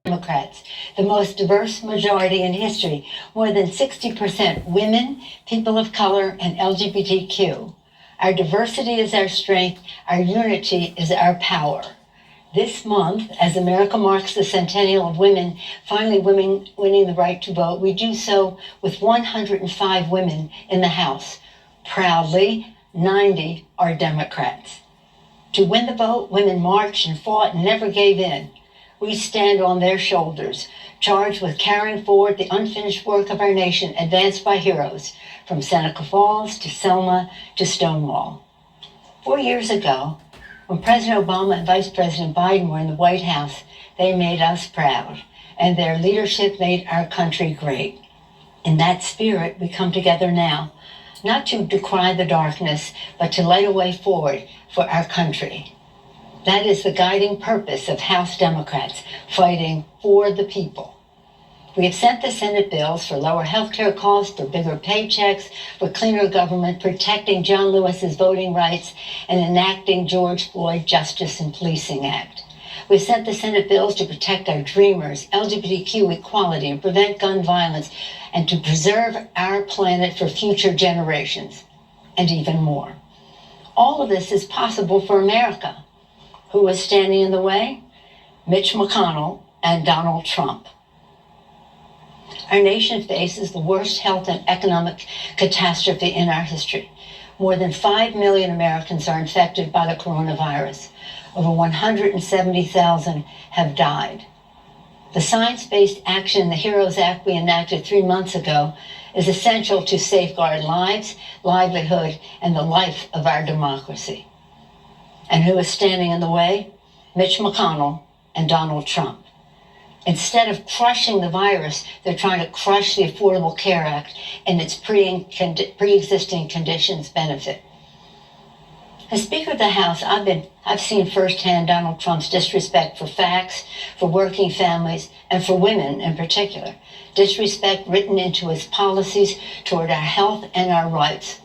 Democrats, the most diverse majority in history, more than 60% women, people of color, and LGBTQ. Our diversity is our strength, our unity is our power. This month, as America marks the centennial of women finally winning the right to vote, we do so with 105 women in the House. Proudly, 90 are Democrats. To win the vote, women marched and fought and never gave in. We stand on their shoulders, charged with carrying forward the unfinished work of our nation advanced by heroes, from Seneca Falls to Selma to Stonewall. 4 years ago, when President Obama and Vice President Biden were in the White House, they made us proud, and their leadership made our country great. In that spirit, we come together now, not to decry the darkness, but to light a way forward for our country. That is the guiding purpose of House Democrats, fighting for the people. We have sent the Senate bills for lower health care costs, for bigger paychecks, for cleaner government, protecting John Lewis's voting rights, and enacting George Floyd Justice and Policing Act. We've sent the Senate bills to protect our dreamers, LGBTQ equality, and prevent gun violence, and to preserve our planet for future generations, and even more. All of this is possible for America. Who is standing in the way? Mitch McConnell and Donald Trump. Our nation faces the worst health and economic catastrophe in our history. More than 5 million Americans are infected by the coronavirus. Over 170,000 have died. The science-based action in the HEROES Act we enacted 3 months ago is essential to safeguard lives, livelihood, and the life of our democracy. And who is standing in the way? Mitch McConnell and Donald Trump. Instead of crushing the virus, they're trying to crush the Affordable Care Act and its pre-existing conditions benefit. As Speaker of the House, I've seen firsthand Donald Trump's disrespect for facts, for working families, and for women in particular. Disrespect written into his policies toward our health and our rights,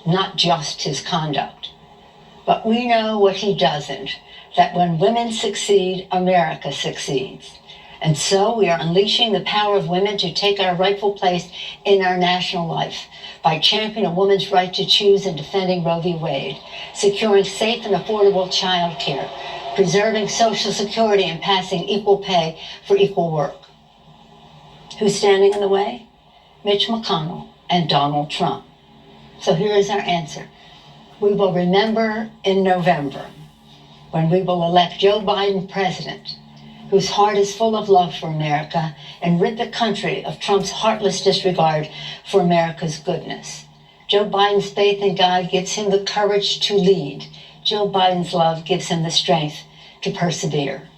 not just his conduct. But we know what he doesn't, that when women succeed, America succeeds. And so we are unleashing the power of women to take our rightful place in our national life by championing a woman's right to choose and defending Roe v. Wade, securing safe and affordable child care, preserving Social Security, and passing equal pay for equal work. Who's standing in the way? Mitch McConnell and Donald Trump. So here is our answer. We will remember in November when we will elect Joe Biden president, whose heart is full of love for America, and rid the country of Trump's heartless disregard for America's goodness. Joe Biden's faith in God gives him the courage to lead. Joe Biden's love gives him the strength to persevere.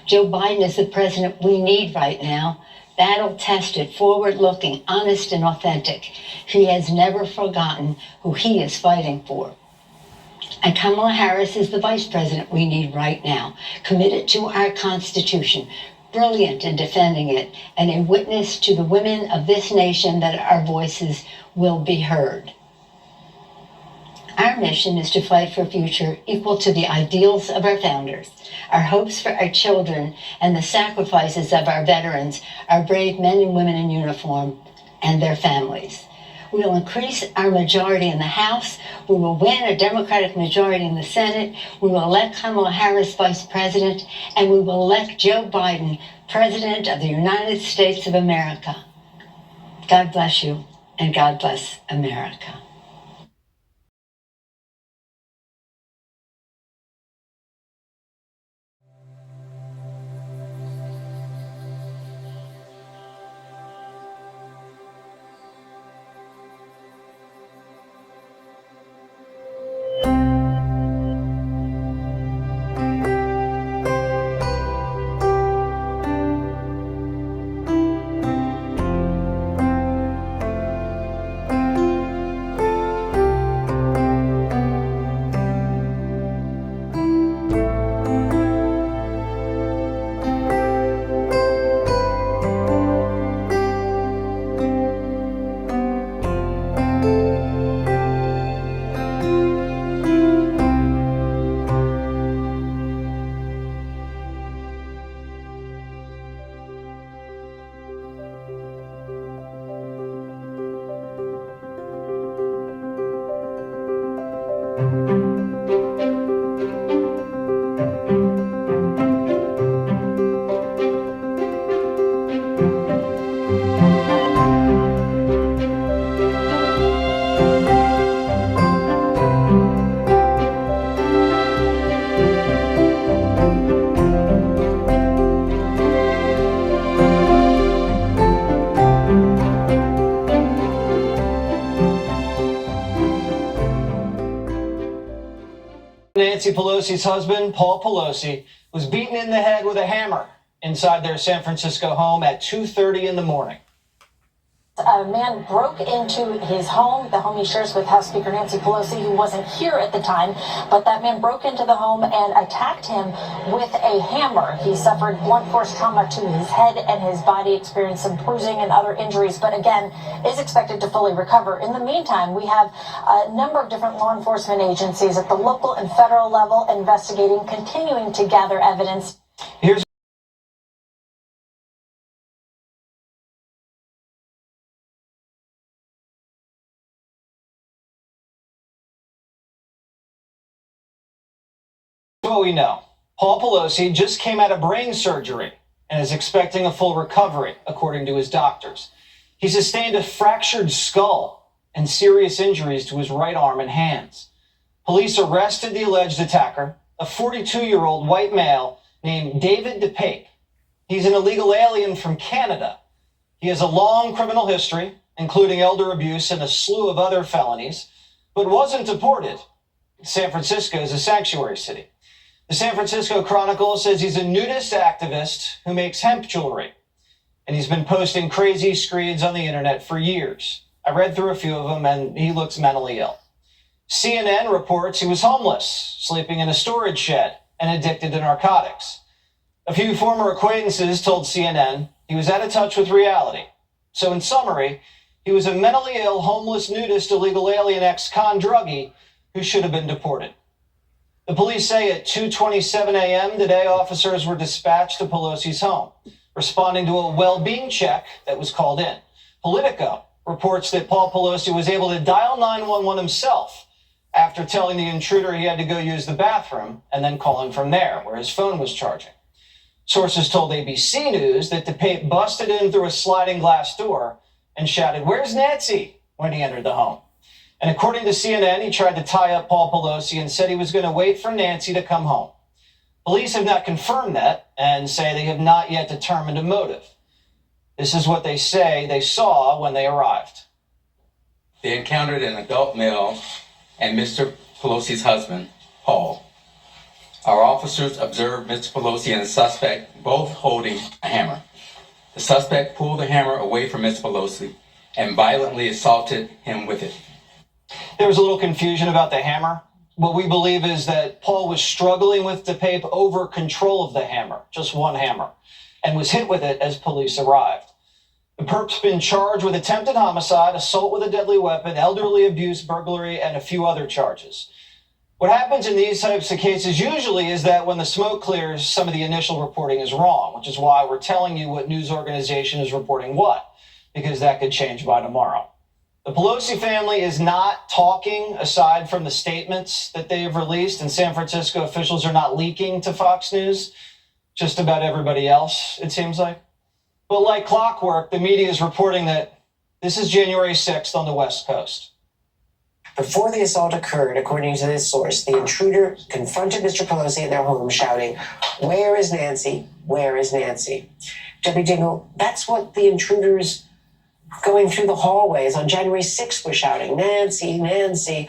Joe Biden is the president we need right now, battle-tested, forward-looking, honest, and authentic. He has never forgotten who he is fighting for. And Kamala Harris is the vice president we need right now, committed to our Constitution, brilliant in defending it, and a witness to the women of this nation that our voices will be heard. Our mission is to fight for a future equal to the ideals of our founders, our hopes for our children, and the sacrifices of our veterans, our brave men and women in uniform, and their families. We will increase our majority in the House. We will win a Democratic majority in the Senate. We will elect Kamala Harris vice president, and we will elect Joe Biden president of the United States of America. God bless you, and God bless America. Nancy Pelosi's husband, Paul Pelosi, was beaten in the head with a hammer inside their San Francisco home at 2:30 in the morning. A man broke into his home, the home he shares with House Speaker Nancy Pelosi, who wasn't here at the time, but that man broke into the home and attacked him with a hammer. He suffered blunt force trauma to his head and his body, experienced some bruising and other injuries, but again, is expected to fully recover. In the meantime, we have a number of different law enforcement agencies at the local and federal level investigating, continuing to gather evidence. Here's what we know. Paul Pelosi just came out of brain surgery and is expecting a full recovery, according to his doctors. He sustained a fractured skull and serious injuries to his right arm and hands. Police arrested the alleged attacker, a 42-year-old white male named David DePape. He's an illegal alien from Canada. He has a long criminal history, including elder abuse and a slew of other felonies, but wasn't deported. San Francisco is a sanctuary city. The San Francisco Chronicle says he's a nudist activist who makes hemp jewelry, and he's been posting crazy screeds on the internet for years. I read through a few of them, and he looks mentally ill. CNN reports he was homeless, sleeping in a storage shed, and addicted to narcotics. A few former acquaintances told CNN he was out of touch with reality. So in summary, he was a mentally ill, homeless, nudist, illegal alien ex-con druggie who should have been deported. The police say at 2:27 a.m. today, officers were dispatched to Pelosi's home, responding to a well-being check that was called in. Politico reports that Paul Pelosi was able to dial 911 himself after telling the intruder he had to go use the bathroom and then calling from there, where his phone was charging. Sources told ABC News that DePape busted in through a sliding glass door and shouted, "Where's Nancy?" when he entered the home. And according to CNN, he tried to tie up Paul Pelosi and said he was going to wait for Nancy to come home. Police have not confirmed that and say they have not yet determined a motive. This is what they say they saw when they arrived. They encountered an adult male and Mr. Pelosi's husband, Paul. Our officers observed Mr. Pelosi and the suspect both holding a hammer. The suspect pulled the hammer away from Mr. Pelosi and violently assaulted him with it. There was a little confusion about the hammer. What we believe is that Paul was struggling with DePape over control of the hammer, just one hammer, and was hit with it as police arrived. The perp's been charged with attempted homicide, assault with a deadly weapon, elderly abuse, burglary, and a few other charges. What happens in these types of cases usually is that when the smoke clears, some of the initial reporting is wrong, which is why we're telling you what news organization is reporting what, because that could change by tomorrow. The Pelosi family is not talking aside from the statements that they have released, and San Francisco officials are not leaking to Fox News, just about everybody else, it seems like. But like clockwork, the media is reporting that this is January 6th on the West Coast. Before the assault occurred, according to this source, the intruder confronted Mr. Pelosi in their home, shouting, "Where is Nancy? Where is Nancy?" Debbie Dingle, that's what the intruders going through the hallways on January 6th were shouting, "Nancy, Nancy."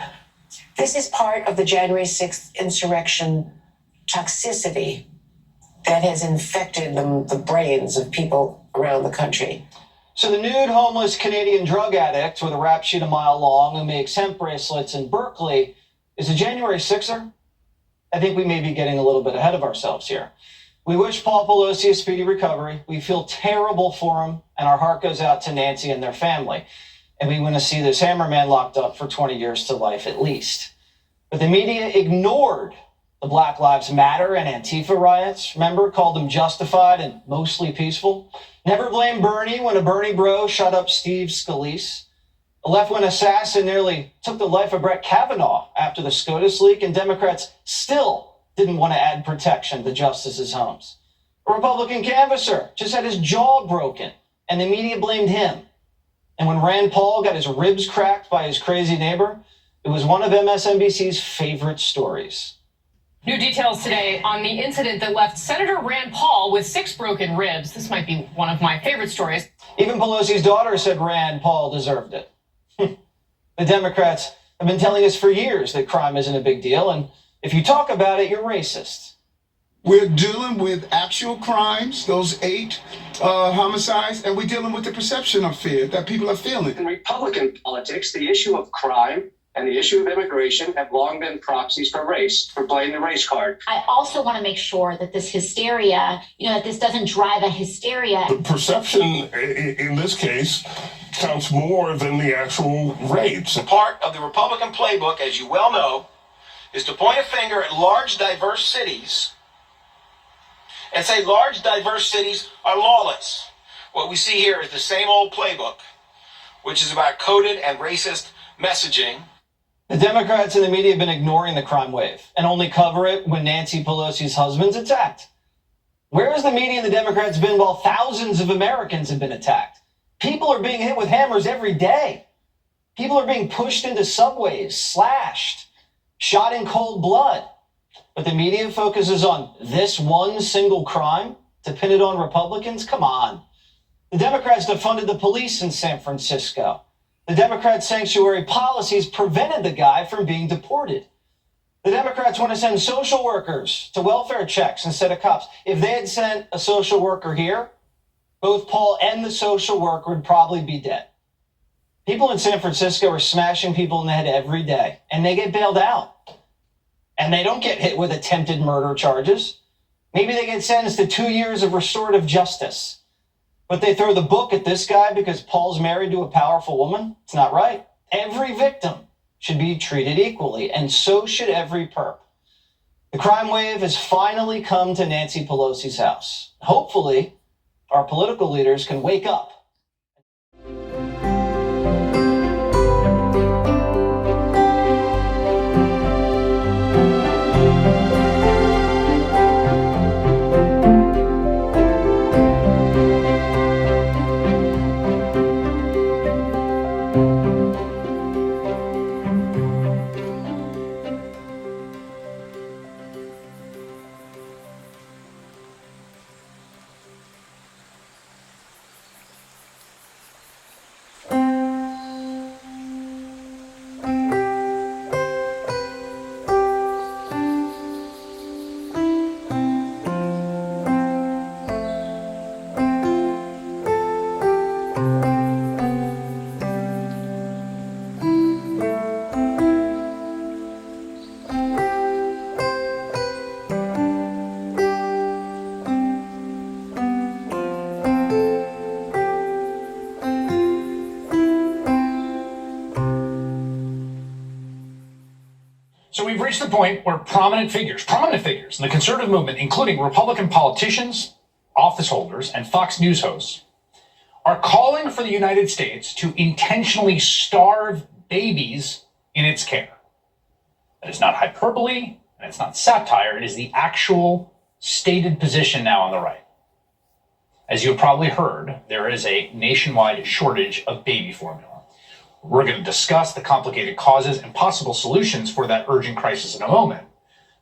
This is part of the January 6th insurrection toxicity that has infected the brains of people around the country. So the nude homeless Canadian drug addict with a rap sheet a mile long who makes hemp bracelets in Berkeley is a January 6er? I think we may be getting a little bit ahead of ourselves here. We wish Paul Pelosi a speedy recovery. We feel terrible for him, and our heart goes out to Nancy and their family. And we want to see this hammerman locked up for 20 years to life at least. But the media ignored the Black Lives Matter and Antifa riots. Remember, called them justified and mostly peaceful. Never blamed Bernie when a Bernie bro shot up Steve Scalise. A left-wing assassin nearly took the life of Brett Kavanaugh after the SCOTUS leak, and Democrats still didn't want to add protection to justices' homes. A Republican canvasser just had his jaw broken, and the media blamed him. And when Rand Paul got his ribs cracked by his crazy neighbor, it was one of MSNBC's favorite stories. New details today on the incident that left Senator Rand Paul with 6 broken ribs. This might be one of my favorite stories. Even Pelosi's daughter said Rand Paul deserved it. The Democrats have been telling us for years that crime isn't a big deal, and If you talk about it, you're racist. We're dealing with actual crimes, those 8 homicides, and we're dealing with the perception of fear that people are feeling. In Republican politics, the issue of crime and the issue of immigration have long been proxies for race, for playing the race card. I also want to make sure that this hysteria, that this doesn't drive a hysteria. The perception in this case counts more than the actual rapes. Part of the Republican playbook, as you well know, is to point a finger at large, diverse cities and say large, diverse cities are lawless. What we see here is the same old playbook, which is about coded and racist messaging. The Democrats and the media have been ignoring the crime wave and only cover it when Nancy Pelosi's husband's attacked. Where has the media and the Democrats been while thousands of Americans have been attacked? People are being hit with hammers every day. People are being pushed into subways, slashed, shot in cold blood. But the media focuses on this one single crime to pin it on Republicans? Come on. The Democrats defunded the police in San Francisco. The Democrats' sanctuary policies prevented the guy from being deported. The Democrats want to send social workers to welfare checks instead of cops. If they had sent a social worker here, both Paul and the social worker would probably be dead. People in San Francisco are smashing people in the head every day, and they get bailed out. And they don't get hit with attempted murder charges. Maybe they get sentenced to 2 years of restorative justice. But they throw the book at this guy because Paul's married to a powerful woman? It's not right. Every victim should be treated equally, and so should every perp. The crime wave has finally come to Nancy Pelosi's house. Hopefully, our political leaders can wake up. So we've reached the point where prominent figures in the conservative movement, including Republican politicians, office holders, and Fox News hosts, are calling for the United States to intentionally starve babies in its care. That is not hyperbole, and it's not satire. It is the actual stated position now on the right. As you have probably heard, there is a nationwide shortage of baby formula. We're going to discuss the complicated causes and possible solutions for that urgent crisis in a moment.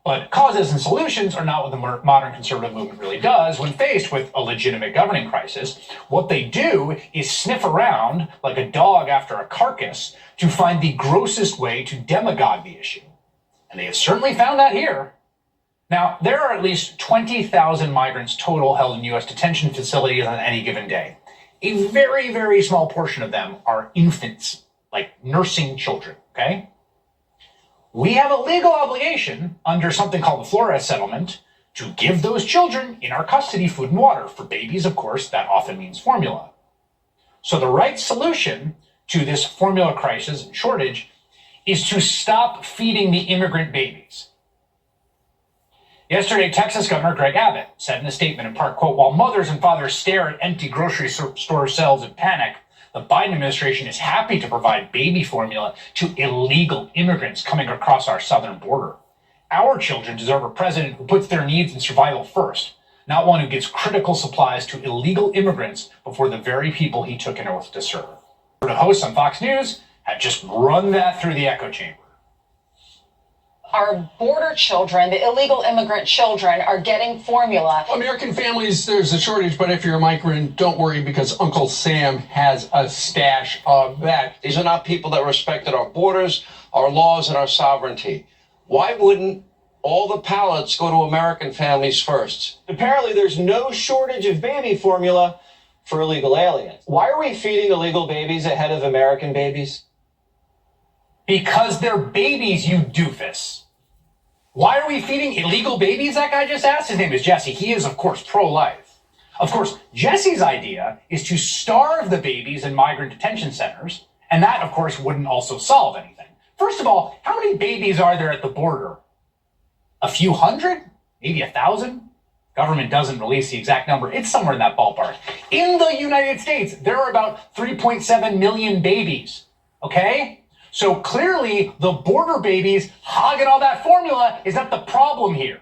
But causes and solutions are not what the modern conservative movement really does when faced with a legitimate governing crisis. What they do is sniff around like a dog after a carcass to find the grossest way to demagogue the issue. And they have certainly found that here. Now, there are at least 20,000 migrants total held in U.S. detention facilities on any given day. A very, very small portion of them are infants, like nursing children, okay? We have a legal obligation under something called the Flores Settlement to give those children in our custody food and water. For babies, of course, that often means formula. So the right solution to this formula crisis and shortage is to stop feeding the immigrant babies. Yesterday, Texas Governor Greg Abbott said in a statement in part, quote, "While mothers and fathers stare at empty grocery store shelves in panic, the Biden administration is happy to provide baby formula to illegal immigrants coming across our southern border. Our children deserve a president who puts their needs and survival first, not one who gives critical supplies to illegal immigrants before the very people he took an oath to serve." The hosts on Fox News had just run that through the echo chamber. Our border children, the illegal immigrant children, are getting formula. American families, there's a shortage, but if you're a migrant, don't worry because Uncle Sam has a stash of that. These are not people that respected our borders, our laws, and our sovereignty. Why wouldn't all the pallets go to American families first. Apparently, there's no shortage of baby formula for illegal aliens. Why are we feeding illegal babies ahead of American babies? Because they're babies, you doofus. Why are we feeding illegal babies? That guy just asked. His name is Jesse. He is, of course, pro-life. Of course, Jesse's idea is to starve the babies in migrant detention centers, and that, of course, wouldn't also solve anything. First of all, how many babies are there at the border? A few hundred? Maybe 1,000? Government doesn't release the exact number. It's somewhere in that ballpark. In the United States, there are about 3.7 million babies. Okay? So clearly, the border babies hogging all that formula is not the problem here.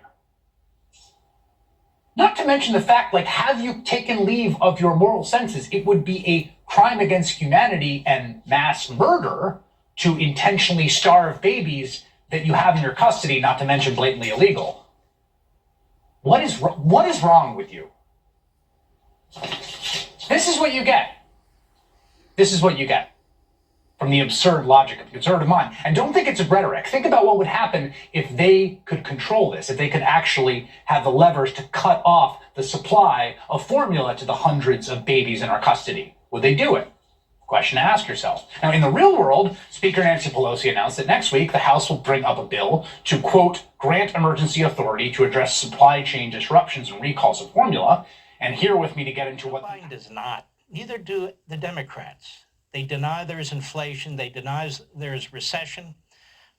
Not to mention the fact, like, have you taken leave of your moral senses? It would be a crime against humanity and mass murder to intentionally starve babies that you have in your custody, not to mention blatantly illegal. What is wrong with you? This is what you get. This is what you get from the absurd logic of the conservative mind. And don't think it's a rhetoric. Think about what would happen if they could control this, if they could actually have the levers to cut off the supply of formula to the hundreds of babies in our custody. Would they do it? Question to ask yourself. Now, in the real world, Speaker Nancy Pelosi announced that next week the House will bring up a bill to, quote, grant emergency authority to address supply chain disruptions and recalls of formula. And here with me to get into what Biden does not. Neither do the Democrats. They deny there is inflation. They deny there is recession.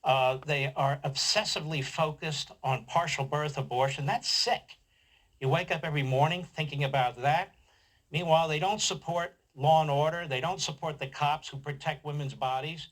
They are obsessively focused on partial birth abortion. That's sick. You wake up every morning thinking about that. Meanwhile, they don't support law and order. They don't support the cops who protect women's bodies.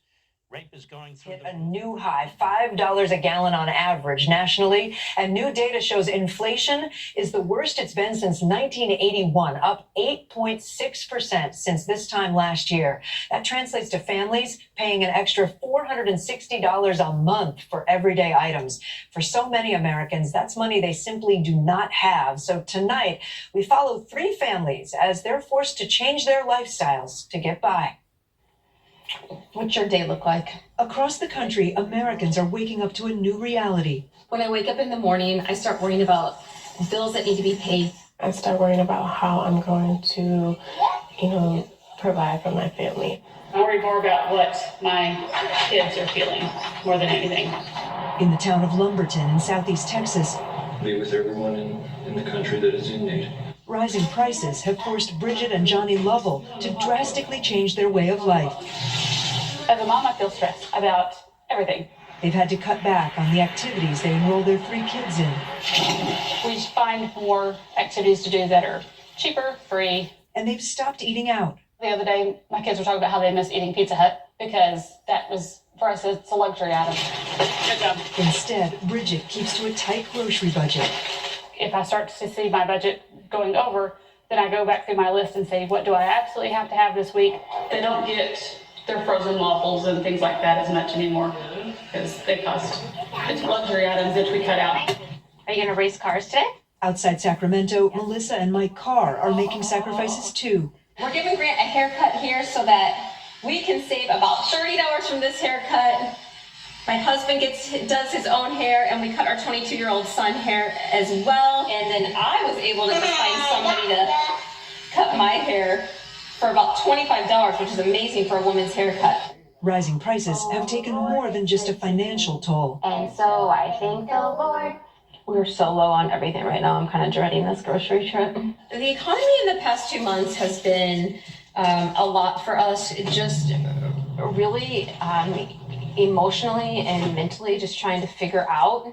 Rape is going through a new high, $5 a gallon on average nationally. And new data shows inflation is the worst it's been since 1981, up 8.6% since this time last year. That translates to families paying an extra $460 a month for everyday items. For so many Americans, that's money they simply do not have. So tonight, we follow 3 families as they're forced to change their lifestyles to get by. What's your day look like? Across the country, Americans are waking up to a new reality. When I wake up in the morning, I start worrying about bills that need to be paid. I start worrying about how I'm going to, provide for my family. I worry more about what my kids are feeling more than anything. In the town of Lumberton in southeast Texas, be with everyone in the country that is in need. Rising prices have forced Bridget and Johnny Lovell to drastically change their way of life. As a mom, I feel stressed about everything. They've had to cut back on the activities they enroll their 3 kids in. We find more activities to do that are cheaper, free. And they've stopped eating out. The other day, my kids were talking about how they miss eating Pizza Hut because that was, for us, it's a luxury item. Good job. Instead, Bridget keeps to a tight grocery budget. If I start to see my budget going over, then I go back through my list and say, what do I absolutely have to have this week? They don't get their frozen waffles and things like that as much anymore because they cost. It's luxury items that we cut out. Are you going to race cars today? Outside Sacramento, Melissa and Mike Carr are making sacrifices too. We're giving Grant a haircut here so that we can save about $30 from this haircut. My husband does his own hair, and we cut our 22-year-old son hair as well. And then I was able to just find somebody to cut my hair for about $25, which is amazing for a woman's haircut. Rising prices have taken more than just a financial toll. And so I thank the Lord. We're so low on everything right now. I'm kind of dreading this grocery trip. The economy in the past 2 months has been a lot for us. It just really emotionally and mentally just trying to figure out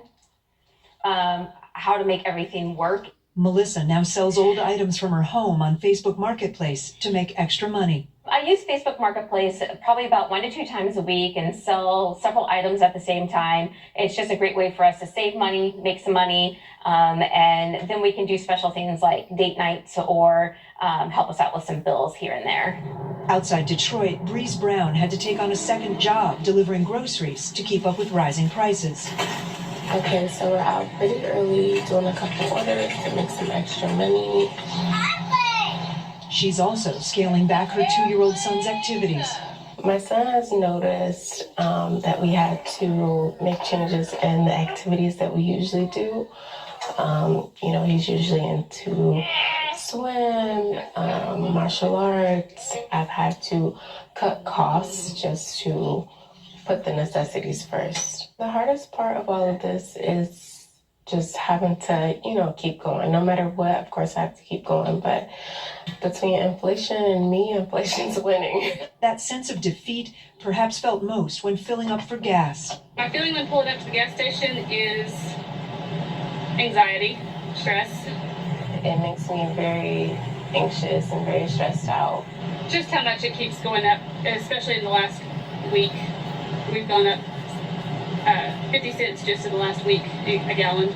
how to make everything work. Melissa now sells old items from her home on Facebook Marketplace to make extra money. I use Facebook Marketplace probably about 1 to 2 times a week and sell several items at the same time. It's just a great way for us to save money, make some money, and then we can do special things like date nights or help us out with some bills here and there. Outside Detroit, Breeze Brown had to take on a second job delivering groceries to keep up with rising prices. Okay, so we're out pretty early, doing a couple orders to make some extra money. She's also scaling back her 2-year-old son's activities. My son has noticed that we had to make changes in the activities that we usually do. He's usually into swim, martial arts. I've had to cut costs just to put the necessities first. The hardest part of all of this is just having to, keep going. No matter what, of course, I have to keep going. But between inflation and me, inflation's winning. That sense of defeat perhaps felt most when filling up for gas. My feeling when pulling up to the gas station is anxiety, stress. It makes me very anxious and very stressed out. Just how much it keeps going up, especially in the last week. We've gone up 50 cents just in the last week, a gallon.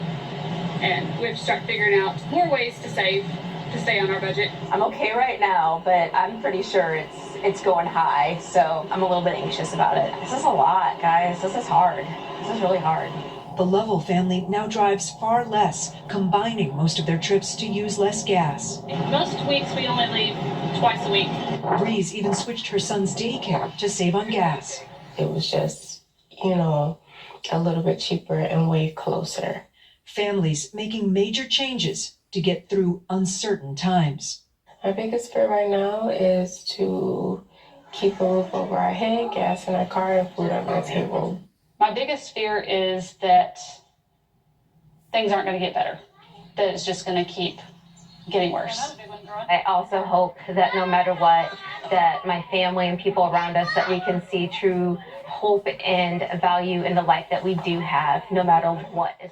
And we've started figuring out more ways to save, to stay on our budget. I'm okay right now, but I'm pretty sure it's going high, so I'm a little bit anxious about it. This is a lot, guys. This is hard. This is really hard. The Lovell family now drives far less, combining most of their trips to use less gas. Most weeks we only leave twice a week. Breeze even switched her son's daycare to save on gas. It was just, a little bit cheaper and way closer. Families making major changes to get through uncertain times. My biggest fear right now is to keep a roof over our head, gas in our car, and food on our table. My biggest fear is that things aren't going to get better, that it's just going to keep getting worse. I also hope that no matter what, that my family and people around us, that we can see true hope and value in the life that we do have, no matter what is.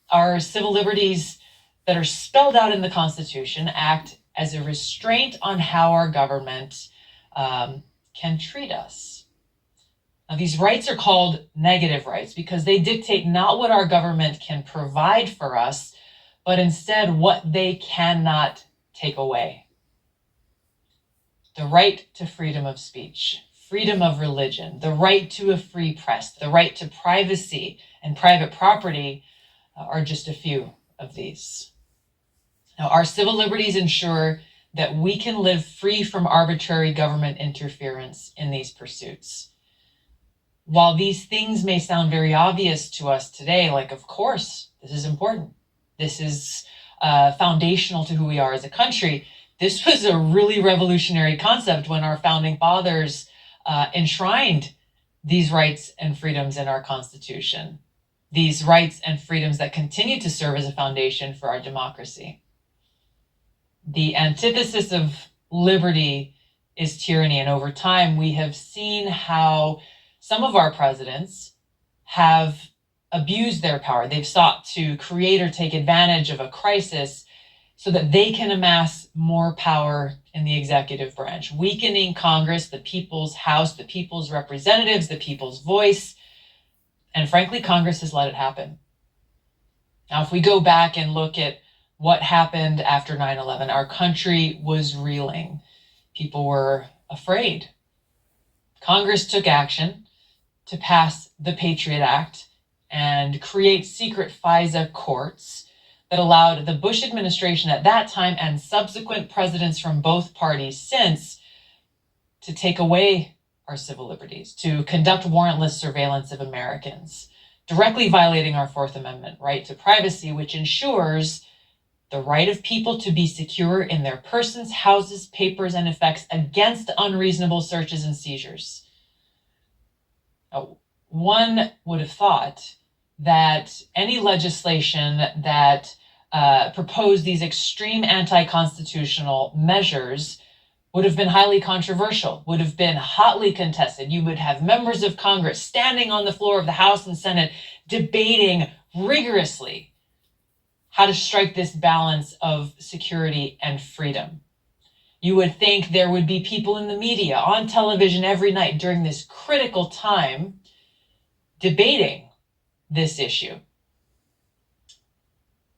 Our civil liberties that are spelled out in the Constitution act as a restraint on how our government can treat us. Now, these rights are called negative rights because they dictate not what our government can provide for us, but instead what they cannot take away. The right to freedom of speech, freedom of religion, the right to a free press, the right to privacy and private property are just a few of these. Now, our civil liberties ensure that we can live free from arbitrary government interference in these pursuits. While these things may sound very obvious to us today, like, of course, this is important. This is foundational to who we are as a country. This was a really revolutionary concept when our founding fathers enshrined these rights and freedoms in our Constitution. These rights and freedoms that continue to serve as a foundation for our democracy. The antithesis of liberty is tyranny, and over time we have seen how some of our presidents have abused their power. They've sought to create or take advantage of a crisis so that they can amass more power in the executive branch, weakening Congress, the people's house, the people's representatives, the people's voice. And frankly, Congress has let it happen. Now, if we go back and look at what happened after 9/11, our country was reeling. People were afraid. Congress took action to pass the Patriot Act and create secret FISA courts that allowed the Bush administration at that time and subsequent presidents from both parties since to take away our civil liberties, to conduct warrantless surveillance of Americans, directly violating our Fourth Amendment right to privacy, which ensures the right of people to be secure in their persons, houses, papers, and effects against unreasonable searches and seizures. Now, one would have thought that any legislation that proposed these extreme anti-constitutional measures would have been highly controversial, would have been hotly contested. You would have members of Congress standing on the floor of the House and Senate debating rigorously how to strike this balance of security and freedom. You would think there would be people in the media, on television every night during this critical time, debating this issue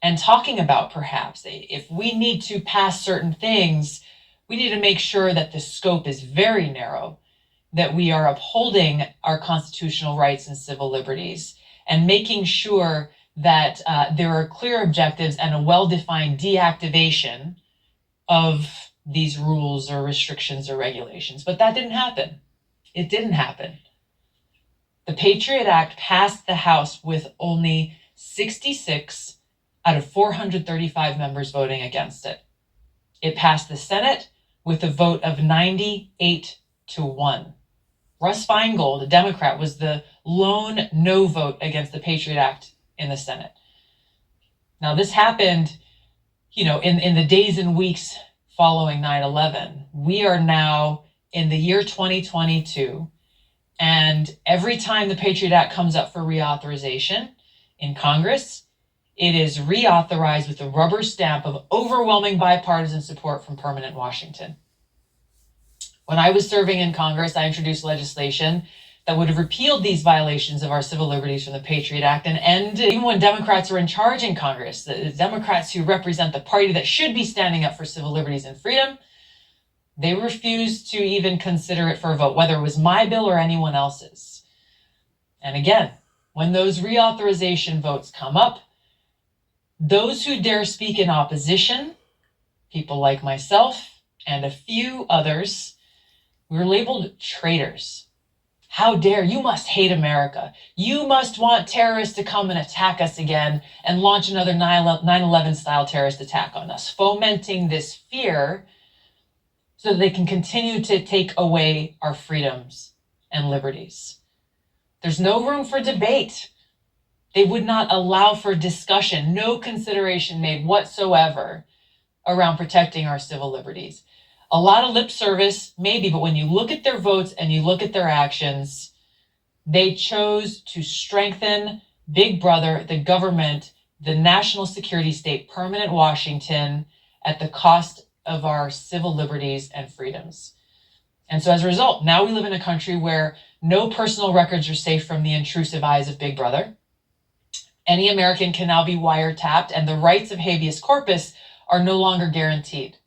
and talking about perhaps if we need to pass certain things, we need to make sure that the scope is very narrow, that we are upholding our constitutional rights and civil liberties and making sure that there are clear objectives and a well-defined deactivation of these rules or restrictions or regulations. But that didn't happen. It didn't happen. The Patriot Act passed the House with only 66 out of 435 members voting against it. It passed the Senate with a vote of 98-1. Russ Feingold, a Democrat, was the lone no vote against the Patriot Act in the Senate. Now, this happened, in the days and weeks following 9/11. We are now in the year 2022, and every time the Patriot Act comes up for reauthorization in Congress, it is reauthorized with a rubber stamp of overwhelming bipartisan support from permanent Washington. When I was serving in Congress, I introduced legislation that would have repealed these violations of our civil liberties from the Patriot Act and end, even when Democrats were in charge in Congress, the Democrats who represent the party that should be standing up for civil liberties and freedom, they refused to even consider it for a vote, whether it was my bill or anyone else's. And again, when those reauthorization votes come up, those who dare speak in opposition, people like myself and a few others, we were labeled traitors. How dare you? Must hate America. You must want terrorists to come and attack us again and launch another 9/11 style terrorist attack on us, fomenting this fear so that they can continue to take away our freedoms and liberties. There's no room for debate. They would not allow for discussion, no consideration made whatsoever around protecting our civil liberties. A lot of lip service, maybe, but when you look at their votes and you look at their actions, they chose to strengthen Big Brother, the government, the national security state, permanent Washington, at the cost of our civil liberties and freedoms. And so as a result, now we live in a country where no personal records are safe from the intrusive eyes of Big Brother. Any American can now be wiretapped, and the rights of habeas corpus are no longer guaranteed.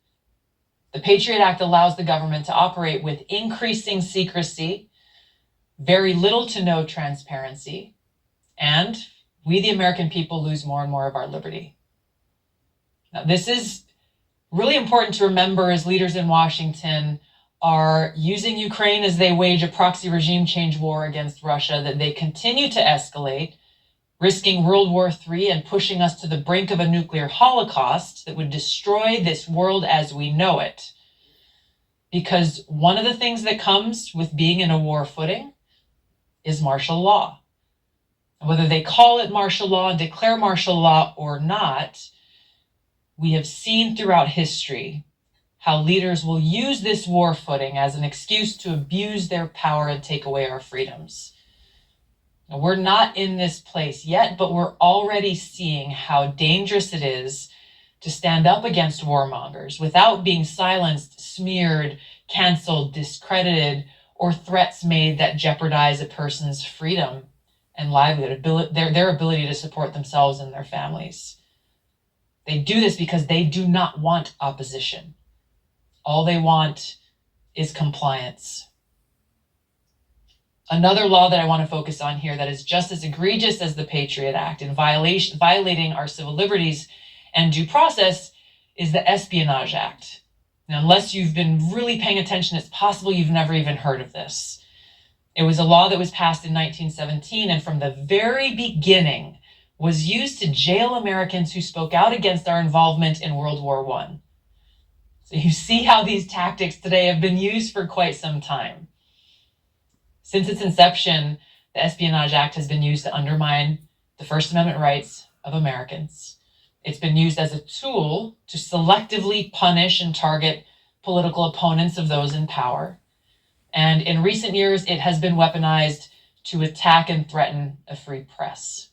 The Patriot Act allows the government to operate with increasing secrecy, very little to no transparency, and we, the American people, lose more and more of our liberty. Now, this is really important to remember as leaders in Washington are using Ukraine as they wage a proxy regime change war against Russia, that they continue to escalate, risking World War III and pushing us to the brink of a nuclear holocaust that would destroy this world as we know it. Because one of the things that comes with being in a war footing is martial law. Whether they call it martial law and declare martial law or not, we have seen throughout history how leaders will use this war footing as an excuse to abuse their power and take away our freedoms. We're not in this place yet, but we're already seeing how dangerous it is to stand up against warmongers without being silenced, smeared, canceled, discredited, or threats made that jeopardize a person's freedom and livelihood, their ability to support themselves and their families. They do this because they do not want opposition. All they want is compliance. Another law that I want to focus on here that is just as egregious as the Patriot Act in violating our civil liberties and due process is the Espionage Act. Now, unless you've been really paying attention, it's possible you've never even heard of this. It was a law that was passed in 1917 and from the very beginning was used to jail Americans who spoke out against our involvement in World War I. So you see how these tactics today have been used for quite some time. Since its inception, the Espionage Act has been used to undermine the First Amendment rights of Americans. It's been used as a tool to selectively punish and target political opponents of those in power. And in recent years, it has been weaponized to attack and threaten a free press.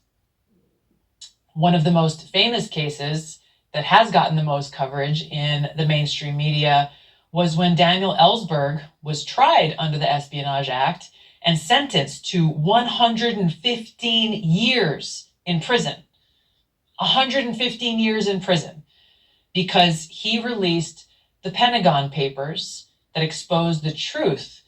One of the most famous cases that has gotten the most coverage in the mainstream media was when Daniel Ellsberg was tried under the Espionage Act and sentenced to 115 years in prison. 115 years in prison because he released the Pentagon Papers that exposed the truth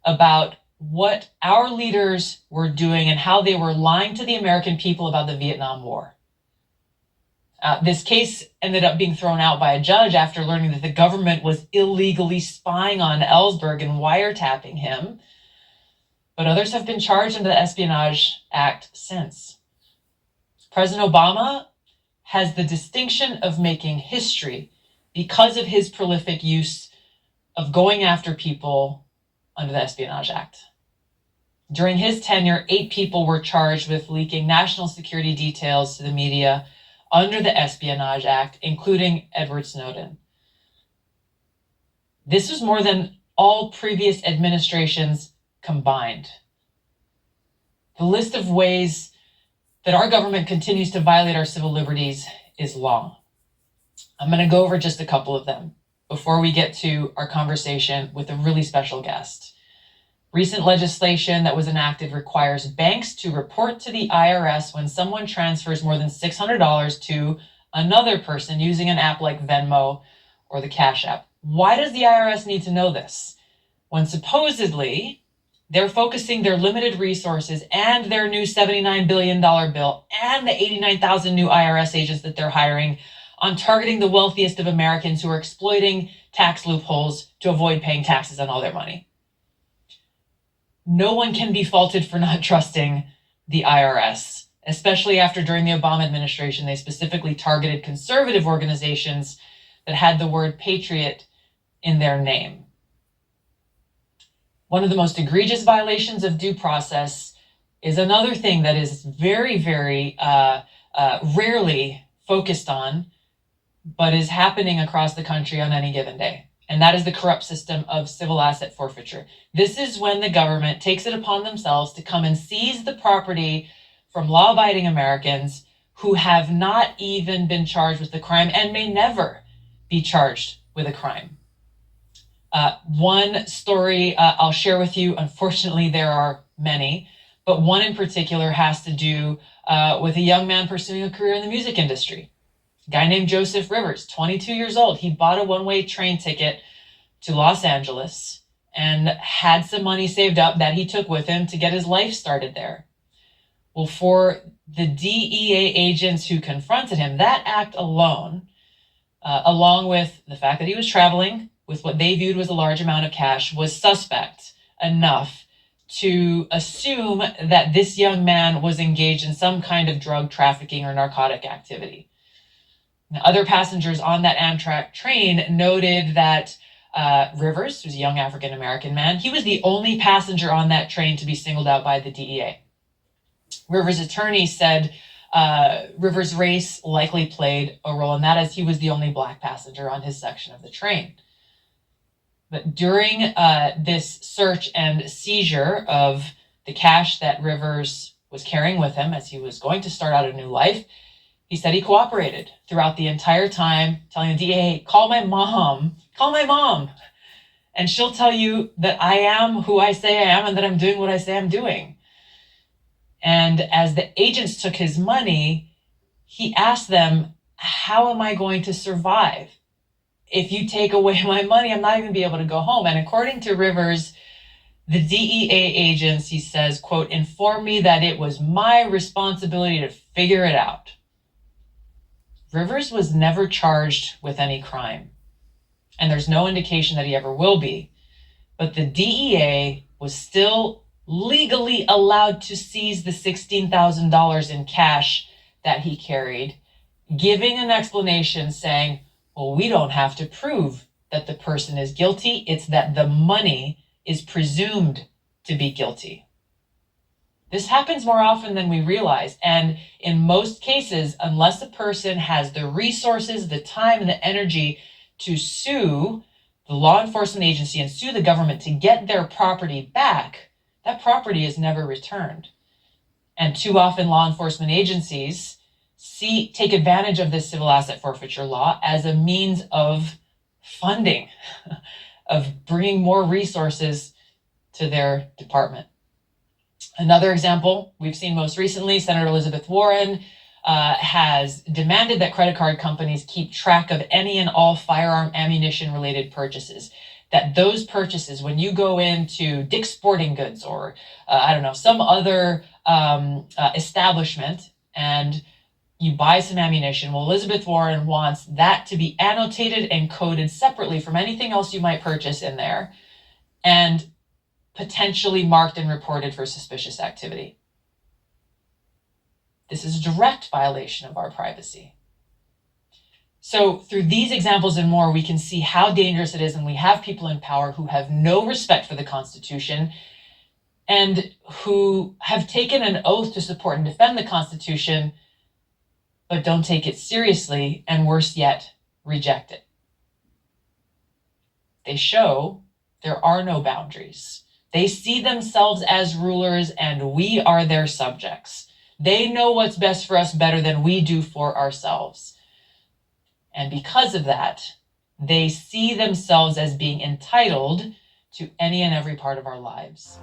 about what our leaders were doing and how they were lying to the American people about the Vietnam War. This case ended up being thrown out by a judge after learning that the government was illegally spying on Ellsberg and wiretapping him. But others have been charged under the Espionage Act since. President Obama has the distinction of making history because of his prolific use of going after people under the Espionage Act. During his tenure, 8 people were charged with leaking national security details to the media under the Espionage Act, including Edward Snowden. This was more than all previous administrations combined. The list of ways that our government continues to violate our civil liberties is long. I'm going to go over just a couple of them before we get to our conversation with a really special guest. Recent legislation that was enacted requires banks to report to the IRS when someone transfers more than $600 to another person using an app like Venmo or the Cash App. Why does the IRS need to know this? When supposedly they're focusing their limited resources and their new $79 billion bill and the 89,000 new IRS agents that they're hiring on targeting the wealthiest of Americans who are exploiting tax loopholes to avoid paying taxes on all their money. No one can be faulted for not trusting the IRS, especially after during the Obama administration, they specifically targeted conservative organizations that had the word patriot in their name. One of the most egregious violations of due process is another thing that is very, very rarely focused on, but is happening across the country on any given day. And that is the corrupt system of civil asset forfeiture. This is when the government takes it upon themselves to come and seize the property from law-abiding Americans who have not even been charged with the crime and may never be charged with a crime. One story I'll share with you, unfortunately there are many, but one in particular has to do with a young man pursuing a career in the music industry. A guy named Joseph Rivers, 22 years old. He bought a one-way train ticket to Los Angeles and had some money saved up that he took with him to get his life started there. Well, for the DEA agents who confronted him, that act alone, along with the fact that he was traveling with what they viewed was a large amount of cash, was suspect enough to assume that this young man was engaged in some kind of drug trafficking or narcotic activity. Now, other passengers on that Amtrak train noted that Rivers, who's a young African-American man, he was the only passenger on that train to be singled out by the DEA. Rivers' attorney said Rivers' race likely played a role in that, as he was the only black passenger on his section of the train. But during this search and seizure of the cash that Rivers was carrying with him as he was going to start out a new life, he said he cooperated throughout the entire time, telling the DEA, call my mom, and she'll tell you that I am who I say I am and that I'm doing what I say I'm doing. And as the agents took his money, he asked them, how am I going to survive? If you take away my money, I'm not even gonna be able to go home. And according to Rivers, the DEA agents, he says, quote, informed me that it was my responsibility to figure it out. Rivers was never charged with any crime, and there's no indication that he ever will be. But the DEA was still legally allowed to seize the $16,000 in cash that he carried, giving an explanation saying, well, we don't have to prove that the person is guilty. It's that the money is presumed to be guilty. This happens more often than we realize. And in most cases, unless a person has the resources, the time, and the energy to sue the law enforcement agency and sue the government to get their property back, that property is never returned. And too often law enforcement agencies take advantage of this civil asset forfeiture law as a means of funding, of bringing more resources to their department. Another example we've seen most recently, Senator Elizabeth Warren has demanded that credit card companies keep track of any and all firearm ammunition related purchases. That those purchases, when you go into Dick's Sporting Goods or I don't know, some other establishment and you buy some ammunition, well, Elizabeth Warren wants that to be annotated and coded separately from anything else you might purchase in there and potentially marked and reported for suspicious activity. This is a direct violation of our privacy. So through these examples and more, we can see how dangerous it is when we have people in power who have no respect for the Constitution and who have taken an oath to support and defend the Constitution, but don't take it seriously, and worse yet, reject it. They show there are no boundaries. They see themselves as rulers and we are their subjects. They know what's best for us better than we do for ourselves. And because of that, they see themselves as being entitled to any and every part of our lives.